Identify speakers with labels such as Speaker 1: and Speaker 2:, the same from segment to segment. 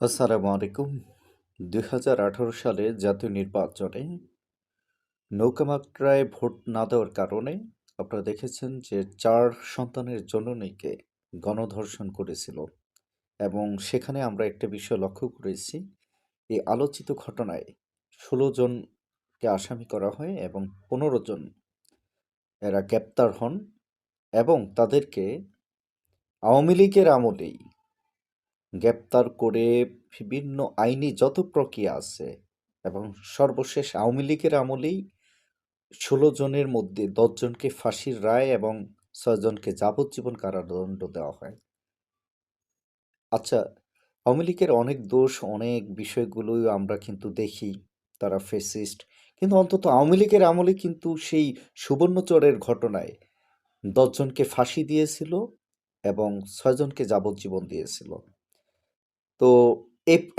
Speaker 1: আসসালামু আলাইকুম। ২০১৮ সালে জাতীয় নির্বাচনে নৌকামাত্রায় ভোট না দেওয়ার কারণে আপনারা দেখেছেন যে ৪ সন্তানের জননীকে গণধর্ষণ করেছিল এবং সেখানে আমরা একটা বিষয় লক্ষ্য করেছি। এই আলোচিত ঘটনায় ১৬ জনকে আসামি করা হয় এবং ১৫ জন এরা গ্রেপ্তার হন এবং তাদেরকে আওয়ামী লীগের আমলেই গ্রেপ্তার করে বিভিন্ন আইনি যত প্রক্রিয়া আছে এবং সর্বশেষ আওয়ামী লীগের আমলেই ১৬ জনের মধ্যে ১০ জনকে ফাঁসির রায় এবং ৬ জনকে যাবজ্জীবন কারাদণ্ড দেওয়া হয়। আচ্ছা, আওয়ামী লীগের অনেক দোষ, অনেক বিষয়গুলোই আমরা কিন্তু দেখি, তারা ফ্যাসিস্ট। কিন্তু অন্তত আওয়ামী লীগের আমলে কিন্তু সেই সুবর্ণচরের ঘটনায় ১০ জনকে ফাঁসি দিয়েছিল এবং ৬ জনকে যাবজ্জীবন দিয়েছিল। তো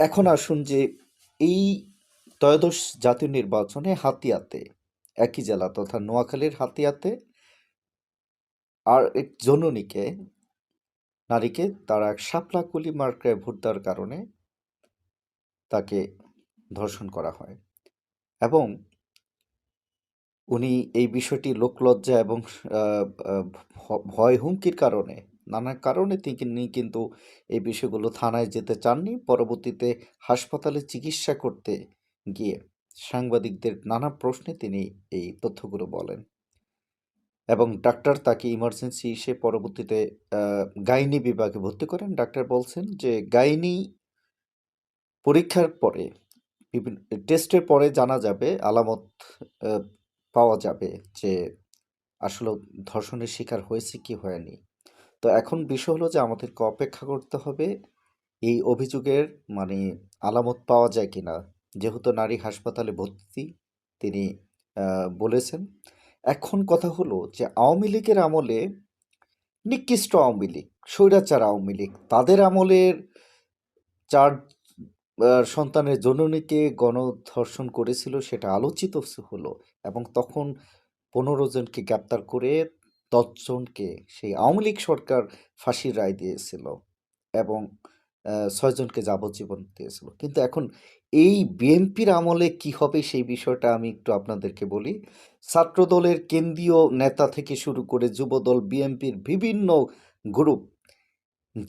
Speaker 1: এখন আসুন যে এই ত্রয়োদশ জাতীয় নির্বাচনে হাতিয়াতে, একই জেলা তথা নোয়াখালীর হাতিয়াতে আর এক জননীকে, নারীকে তারা শাপলা কলি মার্কায় ভোট দেওয়ার কারণে তাকে ধর্ষণ করা হয় এবং উনি এই বিষয়টি লোকলজ্জা এবং ভয় হুমকির কারণে, নানা কারণে তিনি কিন্তু এই বিষয়গুলো থানায় যেতে চাননি। পরবর্তীতে হাসপাতালে চিকিৎসা করতে গিয়ে সাংবাদিকদের নানা প্রশ্নে তিনি এই তথ্যগুলো বলেন এবং ডাক্তার তাকে ইমার্জেন্সি এসে পরবর্তীতে গাইনি বিভাগে ভর্তি করেন। ডাক্তার বলছেন যে গাইনি পরীক্ষার পরে, বিভিন্ন টেস্টের পরে জানা যাবে, আলামত আহ, পাওয়া যাবে যে আসলে ধর্ষণের শিকার হয়েছে কি হয়নি। তো এখন বিষয় হলো যে আমাদেরকে অপেক্ষা করতে হবে এই অভিযোগের মানে আলামত পাওয়া যায় কিনা। যেহেতু নারী হাসপাতালে ভর্তি, তিনি বলেছেন। এখন কথা হলো যে আওয়ামী লীগের আমলে, নিকৃষ্ট আওয়ামী লীগ, স্বৈরাচার আওয়ামী লীগ, তাদের আমলের ৪ সন্তানের জননীকে গণধর্ষণ করেছিল, সেটা আলোচিত হলো এবং তখন ১৫ জনকে গ্রেপ্তার করে ১০ জনকে সেই আওয়ামী লীগ সরকার ফাঁসির রায় দিয়েছিল এবং ৬ জনকে যাবজ্জীবন দিয়েছিল। কিন্তু এখন এই বিএনপির আমলে কি হবে সেই বিষয়টা আমি একটু আপনাদেরকে বলি। ছাত্রদলের কেন্দ্রীয় নেতা থেকে শুরু করে যুবদল, বিএনপির বিভিন্ন গ্রুপ,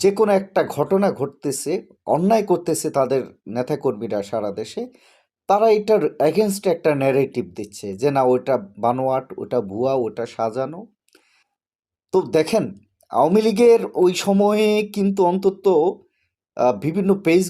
Speaker 1: যে কোনো একটা ঘটনা ঘটতেছে, অন্যায় করতেছে তাদের নেতাকর্মীরা সারা দেশে, তারা এটার এগেনস্টে একটা ন্যারেটিভ দিচ্ছে যে না ওটা বানোয়াট, ওটা ভুয়া, ওটা সাজানো। তো দেখেন, আওয়ামী লীগের ওই সময়ে কিন্তু অন্তত বিভিন্ন পেজ